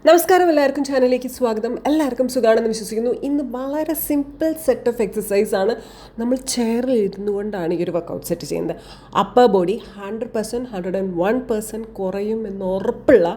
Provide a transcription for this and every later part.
നമസ്കാരം, എല്ലാവർക്കും ചാനലിലേക്ക് സ്വാഗതം. എല്ലാവർക്കും സുഖമാണെന്ന് വിശ്വസിക്കുന്നു. ഇന്ന് വളരെ സിമ്പിൾ സെറ്റ് ഓഫ് എക്സസൈസ് ആണ്. നമ്മൾ ചെയറിൽ ഇരുന്നു കൊണ്ടാണ് ഈ ഒരു വർക്കൗട്ട് സെറ്റ് ചെയ്യുന്നത്. അപ്പർ ബോഡി 100% 101% കുറയും എന്ന് ഉറപ്പുള്ള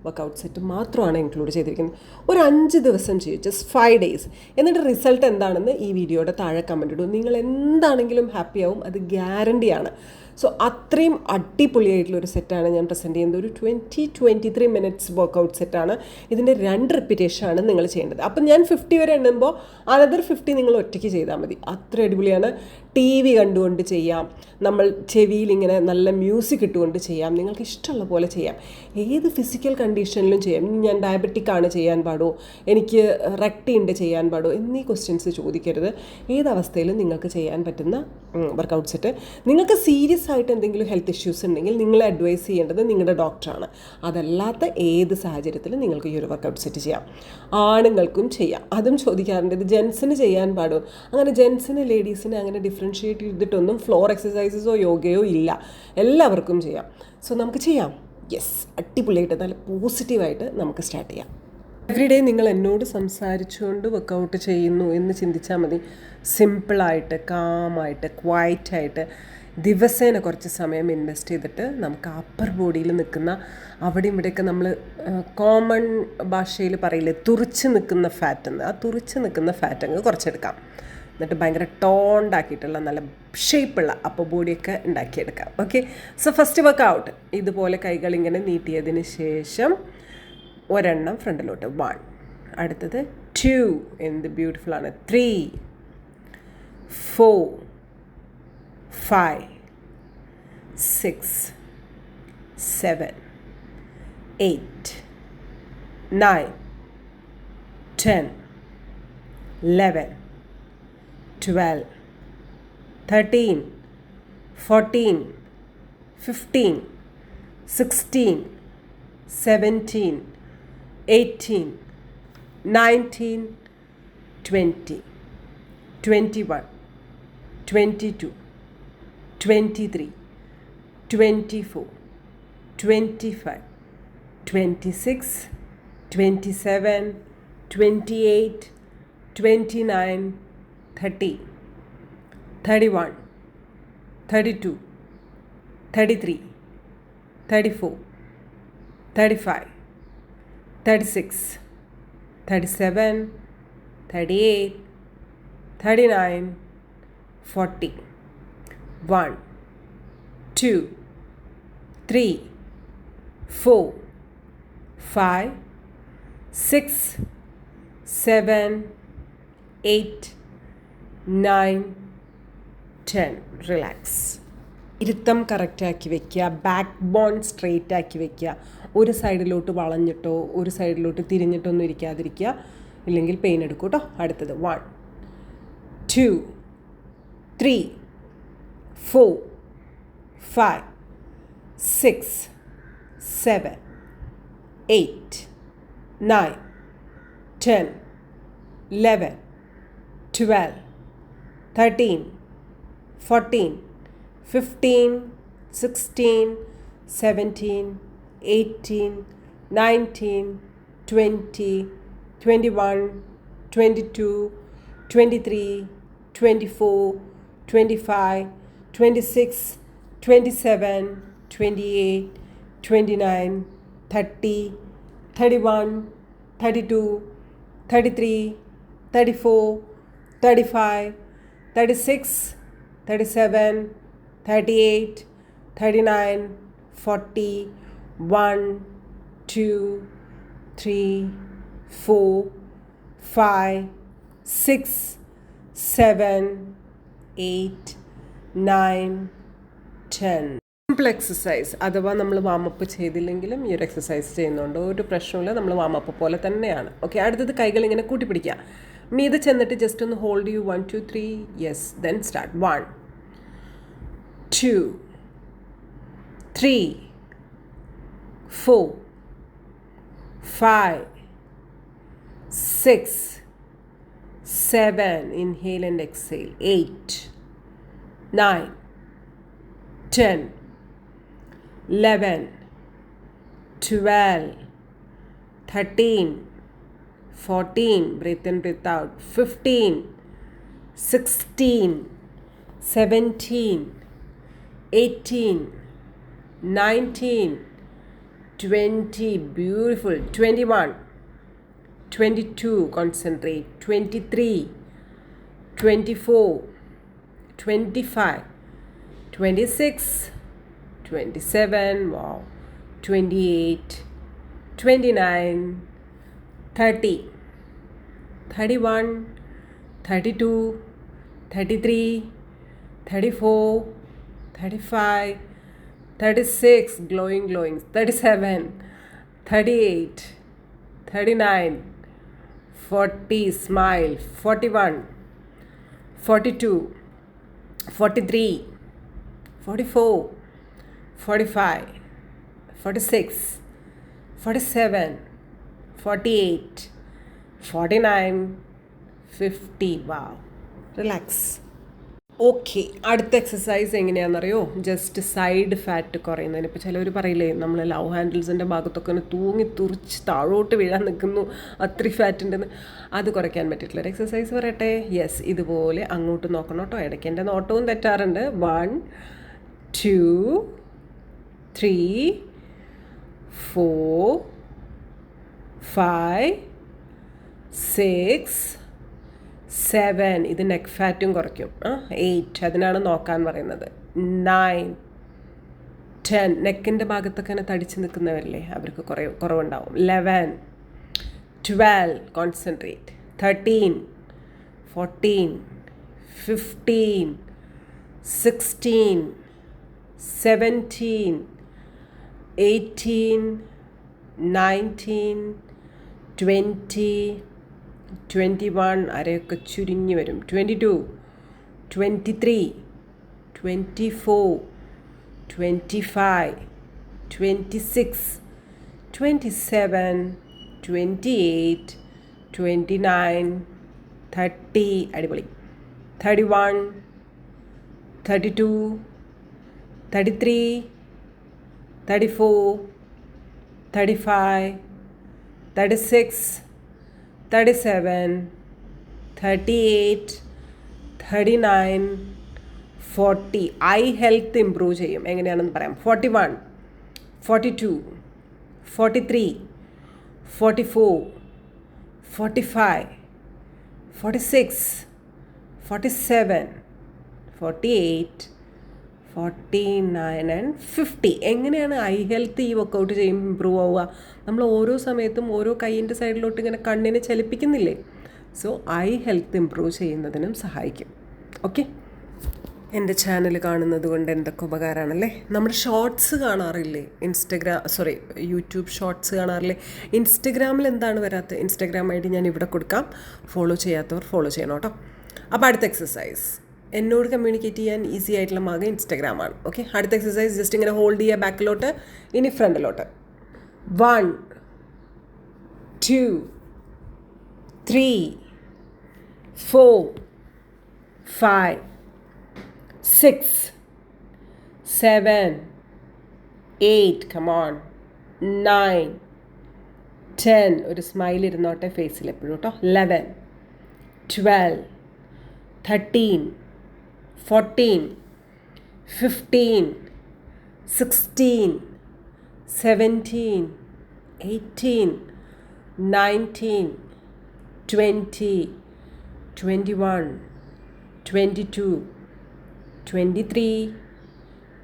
വർക്കൗട്ട് സെറ്റ് മാത്രമാണ് ഇൻക്ലൂഡ് ചെയ്തിരിക്കുന്നത്. ഒരു 5 ദിവസം ചെയ്യും, ജസ്റ്റ് 5 days. എന്നിട്ട് റിസൾട്ട് എന്താണെന്ന് ഈ വീഡിയോയുടെ താഴെ കമൻറ്റ് ഇടും. നിങ്ങൾ എന്താണെങ്കിലും ഹാപ്പി ആവും, അത് ഗ്യാരണ്ടിയാണ്. സോ അത്രയും അടിപൊളിയായിട്ടുള്ളൊരു സെറ്റാണ് ഞാൻ പ്രസൻറ്റ് ചെയ്യുന്നത്. ഒരു 23 മിനിറ്റ്സ് വർക്കൗട്ട് സെറ്റാണ്. ഇതിൻ്റെ 2 റിപ്പീറ്റേഷനാണ് നിങ്ങൾ ചെയ്യേണ്ടത്. അപ്പം ഞാൻ 50 വരെ എണ്ണുമ്പോൾ അനദർ 50 നിങ്ങൾ ഒറ്റയ്ക്ക് ചെയ്താൽ മതി. അത്ര അടിപൊളിയാണ്. TV കണ്ടുകൊണ്ട് ചെയ്യാം, നമ്മൾ ചെവിയിൽ ഇങ്ങനെ നല്ല മ്യൂസിക് ഇട്ടുകൊണ്ട് ചെയ്യാം, നിങ്ങൾക്ക് ഇഷ്ടമുള്ള പോലെ ചെയ്യാം. ഏത് ഫിസിക്കൽ കണ്ടീഷനിലും ചെയ്യാം. ഞാൻ ഡയബറ്റിക് ആണ് ചെയ്യാൻ പാടോ, എനിക്ക് റെക്ടി ഉണ്ട് ചെയ്യാൻ പാടോ എന്നീ ക്വസ്റ്റ്യൻസ് ചോദിക്കരുത്. ഏതവസ്ഥയിലും നിങ്ങൾക്ക് ചെയ്യാൻ പറ്റുന്ന വർക്കൗട്ട് സെറ്റ്. നിങ്ങൾക്ക് സീരിയസ് ആയിട്ട് എന്തെങ്കിലും ഹെൽത്ത് ഇഷ്യൂസ് ഉണ്ടെങ്കിൽ നിങ്ങളെ അഡ്വൈസ് ചെയ്യേണ്ടത് നിങ്ങളുടെ ഡോക്ടറാണ്. അതല്ലാത്ത ഏത് സാഹചര്യത്തിലും നിങ്ങൾക്ക് ഈ ഒരു വർക്കൗട്ട് സെറ്റ് ചെയ്യാം. ആണുങ്ങൾക്കും ചെയ്യാം. അതും ചോദിക്കാറുണ്ട്, ഇത് ജെൻസിന് ചെയ്യാൻ പാടോ. അങ്ങനെ ജെൻസിന് ലേഡീസിന് അങ്ങനെ ഡിഫറൻഷ്യേറ്റ് ചെയ്തിട്ടൊന്നും ഫ്ലോർ എക്സസൈസസോ യോഗയോ ഇല്ല, എല്ലാവർക്കും ചെയ്യാം. സോ നമുക്ക് ചെയ്യാം. യെസ്, അടിപൊളിയായിട്ട് നല്ല പോസിറ്റീവായിട്ട് നമുക്ക് സ്റ്റാർട്ട് ചെയ്യാം. എവറിഡേ നിങ്ങൾ എന്നോട് സംസാരിച്ചുകൊണ്ട് വർക്കൗട്ട് ചെയ്യുന്നു എന്ന് ചിന്തിച്ചാൽ മതി. സിമ്പിളായിട്ട്, കാമായിട്ട്, ക്വയറ്റായിട്ട് ദിവസേന കുറച്ച് സമയം ഇൻവെസ്റ്റ് ചെയ്തിട്ട് നമുക്ക് അപ്പർ ബോഡിയിൽ നിൽക്കുന്ന അവിടെയും ഇവിടെയൊക്കെ നമ്മൾ കോമൺ ഭാഷയിൽ പറയില്ലേ തുറിച്ച് നിൽക്കുന്ന ഫാറ്റ് എന്ന്, ആ തുറിച്ച് നിൽക്കുന്ന ഫാറ്റ് അങ്ങ് കുറച്ചെടുക്കാം. എന്നിട്ട് ഭയങ്കര ടോണ്ടാക്കിയിട്ടുള്ള നല്ല ഷേപ്പുള്ള അപ്പർ ബോഡിയൊക്കെ ഉണ്ടാക്കിയെടുക്കാം. ഓക്കെ, സോ ഫസ്റ്റ് വർക്കൗട്ട് ഇതുപോലെ കൈകളിങ്ങനെ നീട്ടിയതിന് ശേഷം ഒരെണ്ണം ഫ്രണ്ടിലോട്ട് 1, അടുത്തത് 2, എന്ത് ബ്യൂട്ടിഫുൾ ആണ്, 3, 4, 5, 6, 7, 8, 9, 10, 11, 12, 13, 14, 15, 16, 17, 18, 19, 20, 21, 22, 23, 24, 25, 26, 27, 28, 29, 30, 31, 32, 33, 34, 35, 36, 37, 38, 39, 40. 1, 2, 3, 4, 5, 6, 7, 8, 9, 10. റിലാക്സ്. ഇരുത്തം കറക്റ്റാക്കി വയ്ക്കുക, ബാക്ക് ബോൺ സ്ട്രെയിറ്റ് ആക്കി വയ്ക്കുക. ഒരു സൈഡിലോട്ട് വളഞ്ഞിട്ടോ ഒരു സൈഡിലോട്ട് തിരിഞ്ഞിട്ടൊന്നും ഇരിക്കാതിരിക്കുക, ഇല്ലെങ്കിൽ പെയിൻ എടുക്കും കേട്ടോ. അടുത്തത് 1, 2, 3, 4, 5, 6, 7, 8, 9, 10, 11, 12, 13, 14, 15, 16, 17, 18, 19, 20, 21, 22, 23, 24, 25, 26, 27, 28, 29, 30, 31, 32, 33, 34, 35, 36, 37, 38, 39, 40, 1, 2, 3, 4, 5, 6, 7, 8, 9, 10. Simple exercise. അഥവാ നമ്മൾ വാമപ്പ് ചെയ്തില്ലെങ്കിലും ഈ ഒരു എക്സസൈസ് ചെയ്യുന്നുണ്ട്, ഒരു പ്രശ്നമില്ല. നമ്മൾ വാമപ്പ് പോലെ തന്നെയാണ്. ഓക്കെ, അടുത്തത് കൈകൾ ഇങ്ങനെ കൂട്ടിപ്പിടിക്കുക. മീതെ ചെന്നിട്ട് ജസ്റ്റ് ഒന്ന് ഹോൾഡ് ചെയ്യൂ. 1, 2, 3, yes, then start. 1, 2, 3, 4, 5, 6, 7, inhale and exhale, 8, 9, 10, 11, 12, 13, 14, breathe in, breathe out, 15, 16, 17, 18, 19, 20, beautiful, 21, 22, concentrate, 23, 24, 25, 26, 27, wow, 28, 29, 30, 31, 32, 33, 34, 35, 36, glowing, 37, 38, 39, 40, smile, 41, 42, 43, 44, 45, 46, 47, 48, 49, 50. Wow. Relax. Okay, അടുത്ത എക്സസൈസ് എങ്ങനെയാണെന്നറിയോ? ജസ്റ്റ് സൈഡ് ഫാറ്റ് കുറയുന്നതിന്. ഇപ്പോൾ ചിലവർ പറയില്ലേ, നമ്മൾ ലവ് ഹാൻഡിൽസിൻ്റെ ഭാഗത്തൊക്കെ തൂങ്ങി തുറിച്ച് താഴോട്ട് വീഴാൻ നിൽക്കുന്നു, അത്രയും ഫാറ്റ് ഉണ്ടെന്ന്. അത് കുറയ്ക്കാൻ പറ്റിയിട്ടുള്ളൊരു എക്സസൈസ് പറയട്ടെ. യെസ്, ഇതുപോലെ അങ്ങോട്ട് നോക്കണം കേട്ടോ. ഇടയ്ക്ക് എൻ്റെ നോട്ടവും തെറ്റാറുണ്ട്. 1, 2, 3, 4, 5, 6, 7, ഇത് നെക്ക് ഫാറ്റും കുറയ്ക്കും. 8, അതിനാണ് നോക്കാൻ പറയുന്നത്. 9, 10, നെക്കിൻ്റെ ഭാഗത്തൊക്കെ തന്നെ തടിച്ച് നിൽക്കുന്നവരില്ലേ, അവർക്ക് കുറവുണ്ടാവും. 11, 12, കോൺസെൻട്രേറ്റ്. 13, 14, 15, 16, 17, 18, 19, 20, 21, അരയൊക്കെ ചുരുങ്ങി വരും. 22, 23, 24, 25, 26, 27, 28, 29, 30, അടിപൊളി. 31, 32, 33, 34, 35, 36, 37, 38, 39, 40. ഐ ഹെൽത്ത് ഇമ്പ്രൂവ് ചെയ്യും. എങ്ങനെയാണെന്ന് പറയാം. 41, 42, 43, 44, 45, 46, 47, 48, 49 and 50. എങ്ങനെയാണ് ഐ ഹെൽത്ത് ഈ വർക്കൗട്ട് ചെയ്യുമ്പോൾ ഇമ്പ്രൂവ് ആവുക? നമ്മൾ ഓരോ സമയത്തും ഓരോ കൈയിൻ്റെ സൈഡിലോട്ട് ഇങ്ങനെ കണ്ണിനെ ചലിപ്പിക്കുന്നില്ലേ? സോ ഐ ഹെൽത്ത് ഇമ്പ്രൂവ് ചെയ്യുന്നതിനും സഹായിക്കും. ഓക്കെ, എൻ്റെ ചാനൽ കാണുന്നത് കൊണ്ട് എന്തൊക്കെ ഉപകാരമാണല്ലേ. നമ്മുടെ ഷോർട്സ് കാണാറില്ലേ? യൂട്യൂബ് ഷോർട്സ് കാണാറില്ലേ? ഇൻസ്റ്റഗ്രാമിൽ എന്താണ് വരാത്തത്? ഇൻസ്റ്റഗ്രാം ഐ ഡി ഞാൻ ഇവിടെ കൊടുക്കാം. ഫോളോ ചെയ്യാത്തവർ ഫോളോ ചെയ്യണം കേട്ടോ. അപ്പോൾ അടുത്ത എക്സസൈസ്, എന്നോട് കമ്മ്യൂണിക്കേറ്റ് ചെയ്യാൻ ഈസി ആയിട്ടുള്ള മാർഗ്ഗം ഇൻസ്റ്റഗ്രാമാണ്. ഓക്കെ, അടുത്ത എക്സസൈസ് ജസ്റ്റ് ഇങ്ങനെ ഹോൾഡ് ചെയ്യുക, ബാക്കിലോട്ട്, ഇനി ഫ്രണ്ടിലോട്ട്. 1, 2, 3, 4, 5, 6, 7, 8, come on, 9, 10, ഒരു സ്മൈൽ ഇരുന്നോട്ടെ ഫേസിൽ എപ്പോഴും കേട്ടോ. 11, 12, 13, 14, 15, 16, 17, 18, 19, 20, 21, 22, 23,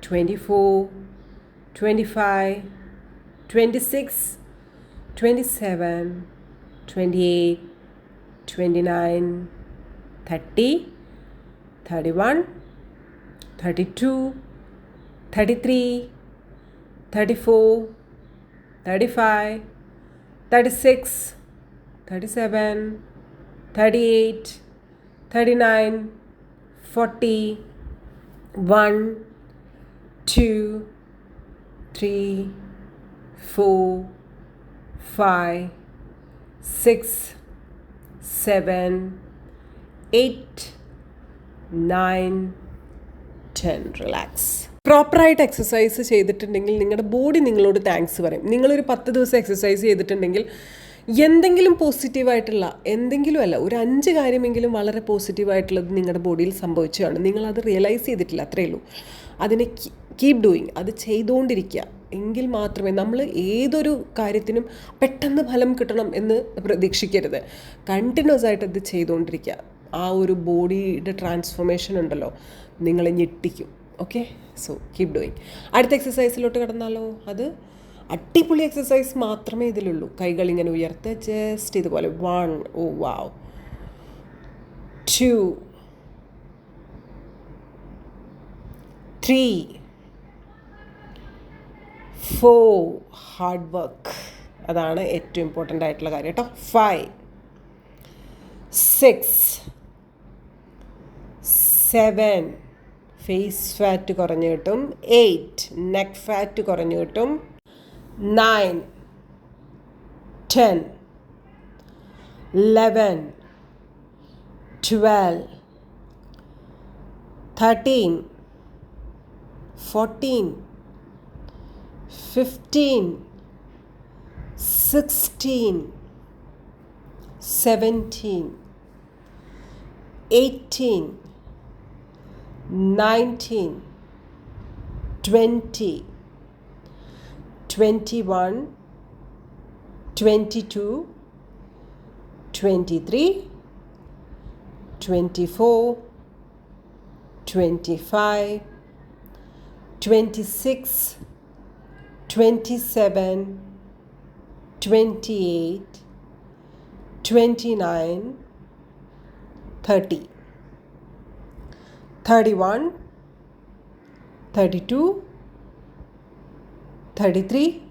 24, 25, 26, 27, 28, 29, 30, 31, 32, 33, 34, 35, 36, 37, 38, 39, 40, 1, 2, 3, 4, 5, 6, 7, 8, 9, 10. റിലാക്സ്. പ്രോപ്പറായിട്ട് എക്സസൈസ് ചെയ്തിട്ടുണ്ടെങ്കിൽ നിങ്ങളുടെ ബോഡി നിങ്ങളോട് താങ്ക്സ് പറയും. നിങ്ങളൊരു 10 ദിവസം എക്സസൈസ് ചെയ്തിട്ടുണ്ടെങ്കിൽ എന്തെങ്കിലും പോസിറ്റീവായിട്ടുള്ള എന്തെങ്കിലും അല്ല, ഒരു 5 കാര്യമെങ്കിലും വളരെ പോസിറ്റീവായിട്ടുള്ളത് നിങ്ങളുടെ ബോഡിയിൽ സംഭവിച്ചതാണ്. നിങ്ങളത് റിയലൈസ് ചെയ്തിട്ടില്ല, അത്രയേ ഉള്ളൂ. അതിനെ കീപ് ഡൂയിങ്, അത് ചെയ്തുകൊണ്ടിരിക്കുക. എങ്കിൽ മാത്രമേ, നമ്മൾ ഏതൊരു കാര്യത്തിനും പെട്ടെന്ന് ഫലം കിട്ടണം എന്ന് പ്രതീക്ഷിക്കരുത്. കണ്ടിന്യൂസ് ആയിട്ട് അത് ചെയ്തുകൊണ്ടിരിക്കുക. ആ ഒരു ബോഡിയുടെ ട്രാൻസ്ഫോർമേഷൻ ഉണ്ടല്ലോ, നിങ്ങളെ ഞെട്ടിക്കും. Okay, so keep doing. അടുത്ത എക്സസൈസിലോട്ട് കിടന്നാലോ? അത് അടിപൊളി എക്സസൈസ് മാത്രമേ ഇതിലുള്ളൂ. കൈകൾ ഇങ്ങനെ ഉയർത്തുക, ജസ്റ്റ് ഇതുപോലെ. 1, ഓ വാവ്, 2, 3, 4, ഹാർഡ് വർക്ക്, അതാണ് ഏറ്റവും ഇമ്പോർട്ടൻ്റ് ആയിട്ടുള്ള കാര്യം കേട്ടോ. 5, 6, 7, ഫേസ് ഫാറ്റ് കുറഞ്ഞു കിട്ടും. 8, നെക്ക് ഫാറ്റ് കുറഞ്ഞു കിട്ടും. 9, 10, 11, 12, 13, 14, 15, 16, 17, 18, 19, 20, 21, 22, 23, 24, 25, 26, 27, 28, 29, 30, 31, 32, 33,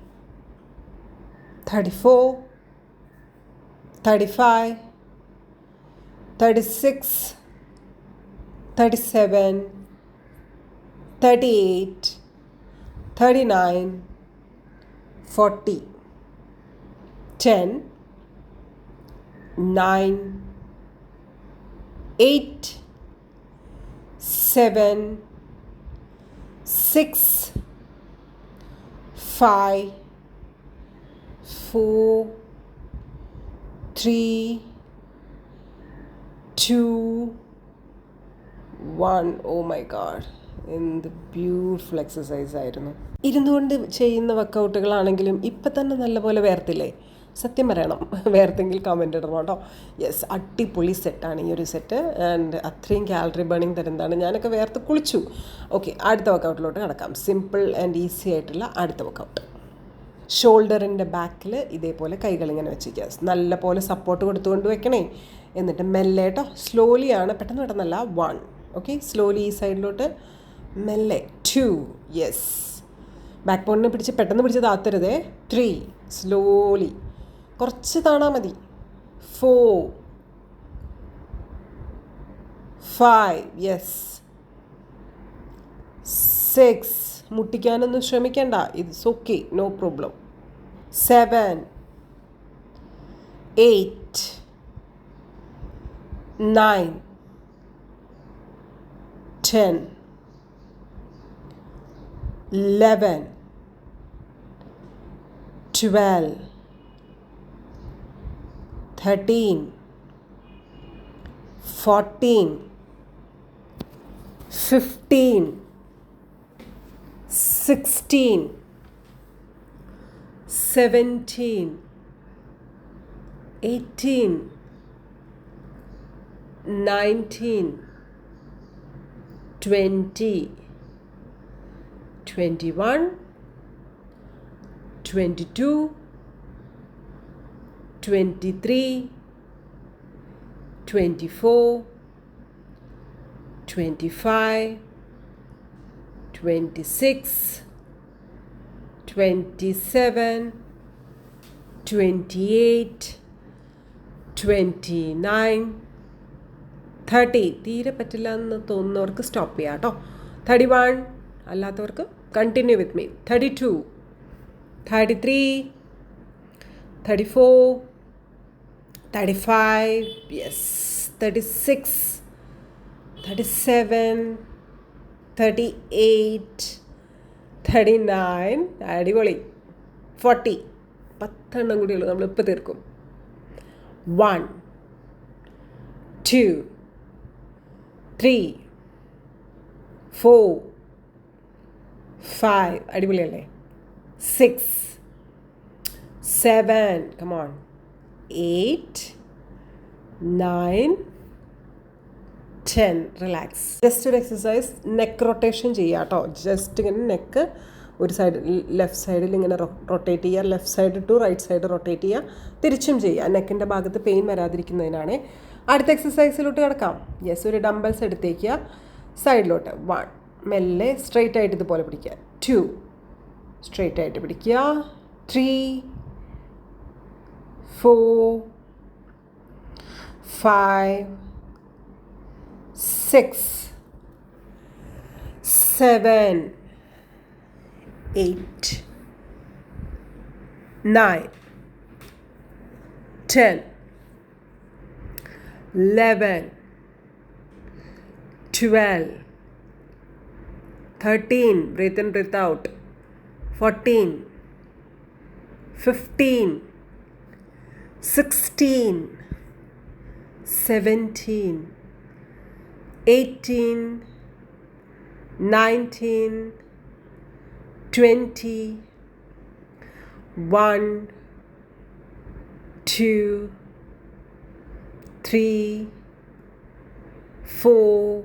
34, 35, 36, 37, 38, 39, 40, 10, 9, 8, 7, 6, 5, 4, 3, 2, 1. ഓ മൈ ഗാഡ്, എന്ത് ബ്യൂട്ടിഫുൾ എക്സസൈസ് ആയിരുന്നു. ഇരുന്നുകൊണ്ട് ചെയ്യുന്ന വർക്കൗട്ടുകളാണെങ്കിലും ഇപ്പം തന്നെ നല്ലപോലെ വേർത്തില്ലേ? സത്യം പറയണം, വേർത്തെങ്കിൽ കമൻ്റ് ഇടണം കേട്ടോ. യെസ്, അടിപൊളി സെറ്റാണ് ഈ ഒരു സെറ്റ്. ആൻഡ് അത്രയും കാലറി ബേണിംഗ് തരുന്നതാണ്. ഞാനൊക്കെ വേർത്ത് കുളിച്ചു. ഓക്കെ, അടുത്ത വർക്കൗട്ടിലോട്ട് കിടക്കാം. സിമ്പിൾ ആൻഡ് ഈസി ആയിട്ടുള്ള അടുത്ത വർക്കൗട്ട്. ഷോൾഡറിൻ്റെ ബാക്കിൽ ഇതേപോലെ കൈകളിങ്ങനെ വെച്ചിരിക്കുക. നല്ല പോലെ സപ്പോർട്ട് കൊടുത്തുകൊണ്ട് വെക്കണേ. എന്നിട്ട് മെല്ലെ കേട്ടോ, സ്ലോലിയാണ്, പെട്ടെന്ന് പെട്ടെന്നല്ല. 1, ഓക്കെ, സ്ലോലി ഈ സൈഡിലോട്ട് മെല്ലെ. 2, യെസ്, ബാക്ക് ബോണിനെ പിടിച്ച് പെട്ടെന്ന് പിടിച്ച് താത്തരുതേ. 3, സ്ലോലി, കുറച്ച് താണാൽ മതി. 4, 5, യെസ്, 6, മുട്ടിക്കാനൊന്നും ശ്രമിക്കേണ്ട, ഇറ്റ്സ് ഓക്കെ, നോ പ്രോബ്ലം. 7, 8, 9, 10, 11, 12, 13, 14, 15, 16, 17, 18, 19, 20, 21, 22, 23, 24, 25, 26, 27, 28, 29, 30. തീരെ പറ്റില്ല എന്ന് തോന്നുന്നവർക്ക് സ്റ്റോപ്പ് ചെയ്യാം കേട്ടോ. 31, അല്ലാത്തവർക്ക് കണ്ടിന്യൂ വിത്ത് മീ. 32, 33, 34, 35, yes, 36, 37, 38, 39, അടിപൊളി. 40, 10 എണ്ണം കൂടിയുള്ളൂ, നമ്മളിപ്പോൾ തീർക്കും. 1 2 3 4 5 അടിപൊളിയല്ലേ 6 7 come on 8 9 10 റിലാക്സ്. ജസ്റ്റ് ഒരു എക്സസൈസ് നെക്ക് റൊട്ടേഷൻ ചെയ്യുക കേട്ടോ. ജസ്റ്റ് ഇങ്ങനെ നെക്ക് ഒരു സൈഡ് ലെഫ്റ്റ് സൈഡിൽ ഇങ്ങനെ റൊട്ടേറ്റ് ചെയ്യുക, left side to right side rotate ചെയ്യുക, തിരിച്ചും ചെയ്യുക. നെക്കിൻ്റെ ഭാഗത്ത് പെയിൻ വരാതിരിക്കുന്നതിനാണ്. അടുത്ത എക്സസൈസിലോട്ട് കിടക്കാം. യെസ്, ഒരു ഡംബൽസ് എടുത്തേക്കുക, സൈഡിലോട്ട് 1 മെല്ലെ സ്ട്രെയിറ്റ് ആയിട്ട് ഇതുപോലെ പിടിക്കുക, 2 സ്ട്രെയിറ്റ് ആയിട്ട് പിടിക്കുക, 3 4 5 6 7 8 9 10 11 12 13 breathe in breathe out 14 15 16 17 18 19 20 1 2 3 4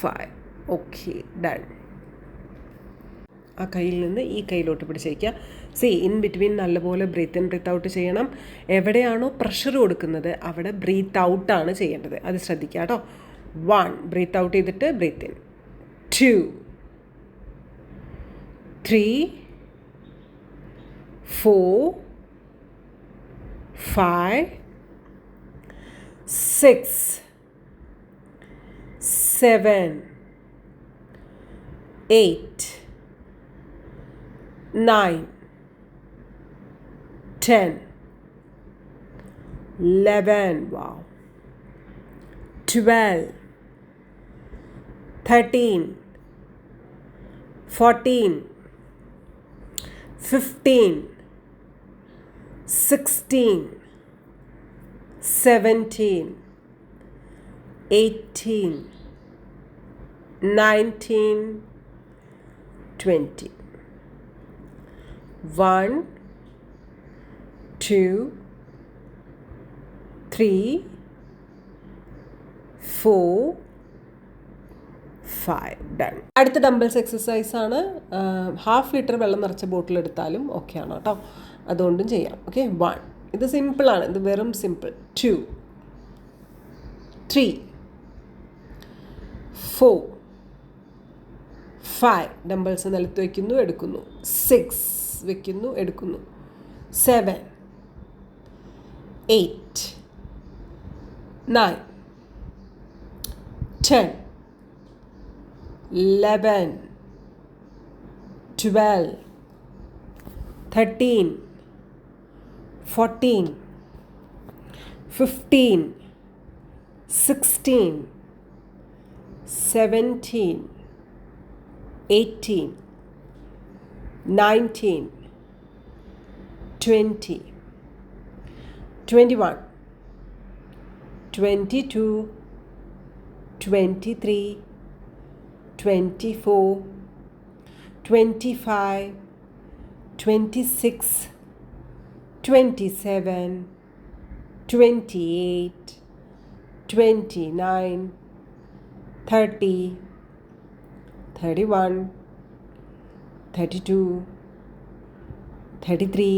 5 okay done. ആ കയ്യിൽ നിന്ന് ഈ കയ്യിലോട്ട് പിടിച്ചേക്കുക. ഇൻ ബിറ്റ്വീൻ നല്ലപോലെ ബ്രീത്ത് ഇൻ ബ്രീത്ത് ഔട്ട് ചെയ്യണം. എവിടെയാണോ പ്രഷർ കൊടുക്കുന്നത് അവിടെ ബ്രീത്ത് ഔട്ടാണ് ചെയ്യേണ്ടത്, അത് ശ്രദ്ധിക്കുക കേട്ടോ. 1 ബ്രീത്ത് ഔട്ട് ചെയ്തിട്ട് ബ്രീത്ത് ഇൻ, 2 3 4 5 6 7 8 9 10 11 wow 12 13 14 15 16 17 18 19 20 1 2 3 4 5 ഡൺ. അടുത്ത ഡംബൽസ് എക്സസൈസ് ആണ്. 1/2 ലിറ്റർ വെള്ളം നിറച്ച ബോട്ടിൽ എടുത്താലും ഓക്കെ ആണ് കേട്ടോ, അതുകൊണ്ടും ചെയ്യാം. ഓക്കെ, 1 ഇത് സിമ്പിളാണ്, ഇത് വെറും സിമ്പിൾ. 2 3 4 5 ഡംബൽസ് നിലത്ത് വയ്ക്കുന്നു, എടുക്കുന്നു. 6 വയ്ക്കുന്നു, എടുക്കുന്നു. 7 8 9 10 11 12 13 14 15 16 17 18 19 20 21 22 23 24 25 26 27 28 29 30 31 32 33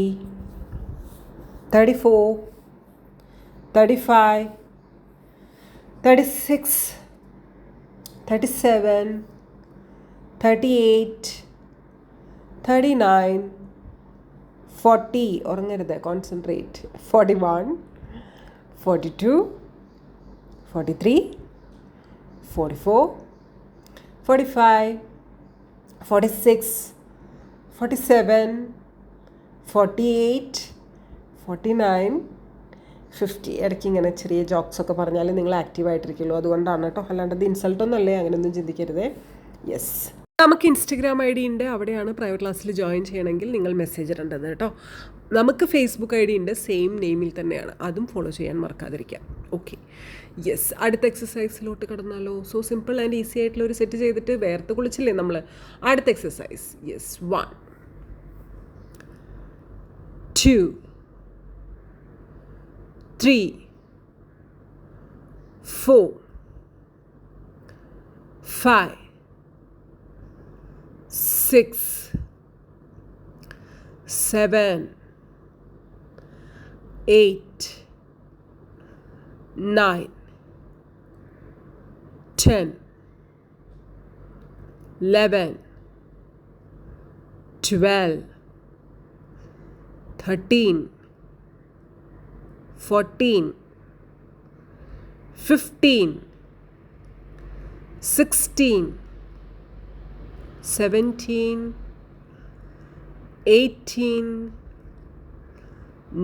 34 35 36 37 38 39 40 ഉറങ്ങരുത്, കോൺസെൻട്രേറ്റ്. 41 42 43 44 45 46 47 48 49 50. ഇടയ്ക്ക് ഇങ്ങനെ ചെറിയ ജോക്സൊക്കെ പറഞ്ഞാൽ നിങ്ങൾ ആക്റ്റീവായിട്ടിരിക്കുള്ളൂ, അതുകൊണ്ടാണ് കേട്ടോ, അല്ലാണ്ട് ഇത് ഇൻസൾട്ടൊന്നും അല്ലേ, അങ്ങനെയൊന്നും ചിന്തിക്കരുതേ. യെസ്. നമുക്ക് ഇൻസ്റ്റഗ്രാം ID ഉണ്ട്, അവിടെയാണ് പ്രൈവറ്റ് ക്ലാസ്സിൽ ജോയിൻ ചെയ്യണമെങ്കിൽ നിങ്ങൾ മെസ്സേജ് ഇടേണ്ടത് കേട്ടോ. നമുക്ക് ഫേസ്ബുക്ക് ID ഉണ്ട്, സെയിം നെയിമിൽ തന്നെയാണ്, അതും ഫോളോ ചെയ്യാൻ മറക്കാതിരിക്കാം. Okay, yes. അടുത്ത എക്സസൈസിലോട്ട് കടന്നാലോ? സോ സിമ്പിൾ ആൻഡ് ഈസി ആയിട്ടുള്ള ഒരു സെറ്റ് ചെയ്തിട്ട് വേർത്ത് കുളിച്ചില്ലേ നമ്മൾ. അടുത്ത എക്സസൈസ്, യെസ്. 1 2 3 4 5 6 7 8 9 10 11 12 13 14 15 16 17 18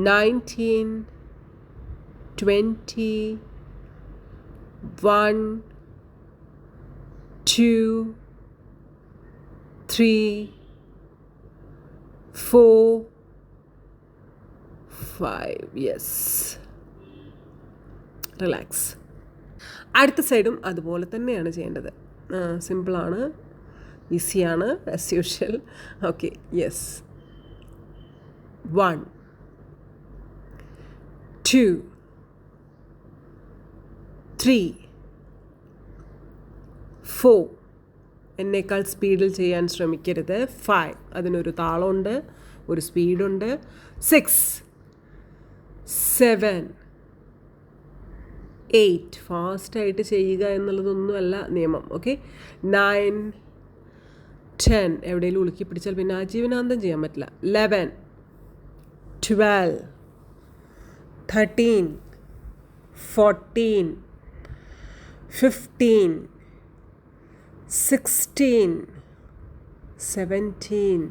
19 20 1 2 3 4 5. Yes, relax. അടുത്ത സൈഡും അതുപോലെ തന്നെയാണ് ചെയ്യേണ്ടത്. സിമ്പിളാണ്, ഈസിയാണ്, ആസ് യൂഷ്വൽ. Okay, yes. 1 2 3 4. എന്നേക്കാൾ സ്പീഡിൽ ചെയ്യാൻ ശ്രമിക്കരുത്. 5, അതിനൊരു താളമുണ്ട്, ഒരു സ്പീഡുണ്ട്. 6 7 8, ഫാസ്റ്റായിട്ട് ചെയ്യുക എന്നുള്ളതൊന്നുമല്ല നിയമം. ഓക്കെ, 9 10, എവിടെയെങ്കിലും ഉളുക്കി പിടിച്ചാൽ പിന്നെ ആജീവനാന്തം ചെയ്യാൻ പറ്റില്ല. 11 12 13 14 15 16 17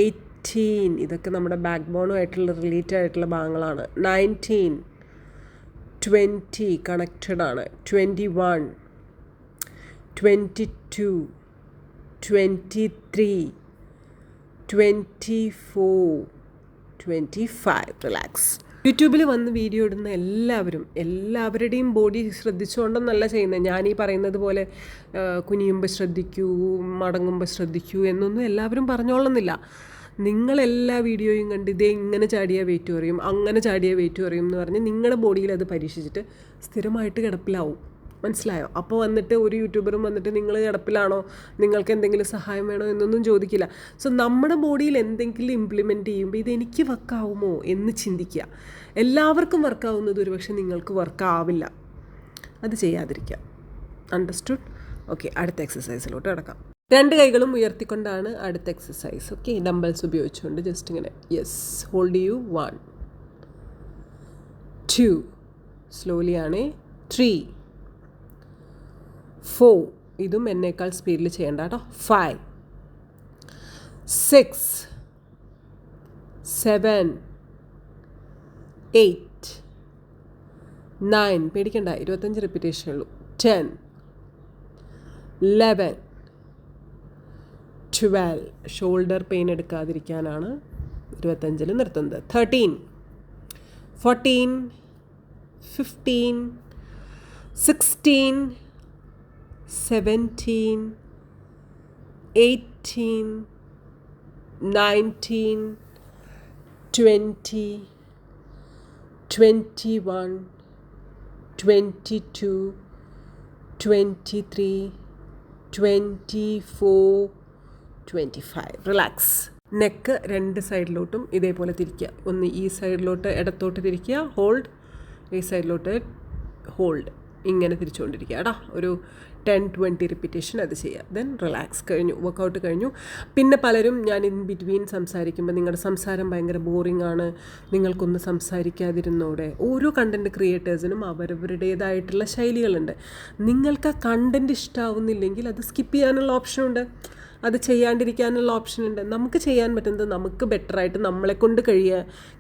18, ഇതൊക്കെ നമ്മുടെ ബാക്ക് ബോണുമായിട്ടുള്ള റിലേറ്റഡ് ആയിട്ടുള്ള ഭാഗങ്ങളാണ്. 19 20, കണക്റ്റഡ് ആണ്. 21 22 23 24 25. റിലാക്സ്. യൂട്യൂബിൽ വന്ന് വീഡിയോ ഇടുന്ന എല്ലാവരുടെയും ബോഡി ശ്രദ്ധിച്ചുകൊണ്ടൊന്നല്ല ചെയ്യുന്നത്. ഞാനീ പറയുന്നത് പോലെ കുനിയുമ്പോൾ ശ്രദ്ധിക്കൂ, മടങ്ങുമ്പോൾ ശ്രദ്ധിക്കൂ എന്നൊന്നും എല്ലാവരും പറഞ്ഞോളുന്നില്ല. നിങ്ങളെല്ലാ വീഡിയോയും കണ്ട് ഇതേ ഇങ്ങനെ ചാടിയ വെയിറ്റ് കുറയും, അങ്ങനെ ചാടിയ വെയിറ്റ് കുറയും എന്ന് പറഞ്ഞ് നിങ്ങളുടെ ബോഡിയിൽ അത് പരീക്ഷിച്ചിട്ട് സ്ഥിരമായിട്ട് കിടപ്പിലാവും. മനസ്സിലായോ? അപ്പോൾ വന്നിട്ട് ഒരു യൂട്യൂബറും വന്നിട്ട് നിങ്ങൾ കിടപ്പിലാണോ, നിങ്ങൾക്ക് എന്തെങ്കിലും സഹായം വേണോ എന്നൊന്നും ചോദിക്കില്ല. സോ നമ്മുടെ ബോഡിയിൽ എന്തെങ്കിലും ഇംപ്ലിമെൻറ്റ് ചെയ്യുമ്പോൾ ഇതെനിക്ക് വർക്കാവുമോ എന്ന് ചിന്തിക്കുക. എല്ലാവർക്കും വർക്കാവുന്നത് ഒരു പക്ഷേ നിങ്ങൾക്ക് വർക്കാവില്ല. അത് ചെയ്യാതിരിക്കുക. അണ്ടർസ്റ്റുഡ്? ഓക്കെ, അടുത്ത എക്സസൈസിലോട്ട് കിടക്കാം. 2 കൈകളും ഉയർത്തിക്കൊണ്ടാണ് അടുത്ത എക്സസൈസ്. ഓക്കെ, ഡംബൽസ് ഉപയോഗിച്ചുകൊണ്ട് ജസ്റ്റ് ഇങ്ങനെ. യെസ്, ഹോൾഡ് ചെയ്യൂ. 1 2, സ്ലോലി ആണേ. 3 4, ഇതും എന്നേക്കാൾ സ്പീഡിൽ ചെയ്യേണ്ട കേട്ടോ. 5 6 7 8 9, പേടിക്കണ്ട, 25 റിപ്പീറ്റേഷനേ ഉള്ളൂ. 10 11 12, ഷോൾഡർ പെയിൻ എടുക്കാതിരിക്കാനാണ് 25-ൽ നിർത്തുന്നത്. 13 14 15 16 17 18 19 20 21 22 23 24 25. റിലാക്സ്. നെക്ക് 2 സൈഡിലോട്ടും ഇതേപോലെ തിരിക്കുക. ഒന്ന് ഈ സൈഡിലോട്ട് ഇടത്തോട്ട് തിരിക്കുക, ഹോൾഡ്. ഈ സൈഡിലോട്ട് ഹോൾഡ്. ഇങ്ങനെ തിരിച്ചുകൊണ്ടിരിക്കുക കേട്ടോ. ഒരു 10-20 റിപ്പീറ്റേഷൻ അത് ചെയ്യുക. Then relax. കഴിഞ്ഞു, വർക്കൗട്ട് കഴിഞ്ഞു. പിന്നെ പലരും ഞാൻ ഇൻ ബിറ്റ്വീൻ സംസാരിക്കുമ്പോൾ നിങ്ങളുടെ സംസാരം ഭയങ്കര ബോറിംഗ് ആണ്, നിങ്ങൾക്കൊന്ന് സംസാരിക്കാതിരുന്നോടെ. ഓരോ കണ്ടൻറ്റ് ക്രിയേറ്റേഴ്സിനും അവരവരുടേതായിട്ടുള്ള ശൈലികളുണ്ട്. നിങ്ങൾക്ക് ആ കണ്ടൻറ്റ് ഇഷ്ടമാവുന്നില്ലെങ്കിൽ അത് സ്കിപ്പ് ചെയ്യാനുള്ള ഓപ്ഷനുണ്ട്. അത് ചെയ്യാണ്ടിരിക്കാനുള്ള ഓപ്ഷൻ ഉണ്ട്. നമുക്ക് ചെയ്യാൻ പറ്റുന്നത് നമുക്ക് ബെറ്ററായിട്ട് നമ്മളെക്കൊണ്ട്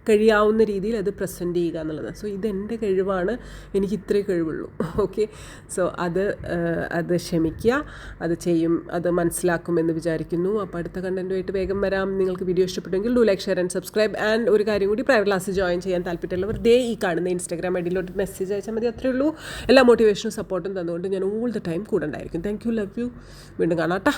കഴിയാവുന്ന രീതിയിൽ അത് പ്രസൻറ്റ് ചെയ്യുക എന്നുള്ളത്. സോ ഇതെൻ്റെ കഴിവാണ്, എനിക്ക് ഇത്രേ കഴിവുള്ളൂ. ഓക്കെ, സോ അത് ക്ഷമിക്കുക, അത് ചെയ്യും, അത് മനസ്സിലാക്കുമെന്ന് വിചാരിക്കുന്നു. അപ്പോൾ അടുത്ത കണ്ടൻറ്റുമായിട്ട് വേഗം വരാം. നിങ്ങൾക്ക് വീഡിയോ ഇഷ്ടപ്പെട്ടെങ്കിൽ do like, share and subscribe. And ഒരു കാര്യം കൂടി, പ്രൈവറ്റ് ക്ലാസ് ജോയിൻ ചെയ്യാൻ താല്പര്യമുള്ളവർ ഈ കാണുന്ന ഇൻസ്റ്റാഗ്രാം ഐഡിയിലോട്ട് മെസ്സേജ് അയച്ചാൽ മതി. അത്രേ ഉള്ളൂ. എല്ലാ മോട്ടിവേഷനും സപ്പോർട്ടും തന്നുകൊണ്ട് ഞാൻ ഓൾ ദ ടൈം കൂടെ ഉണ്ടായിരിക്കും. Thank you, love you. വീണ്ടും കാണാം ട്ടാ.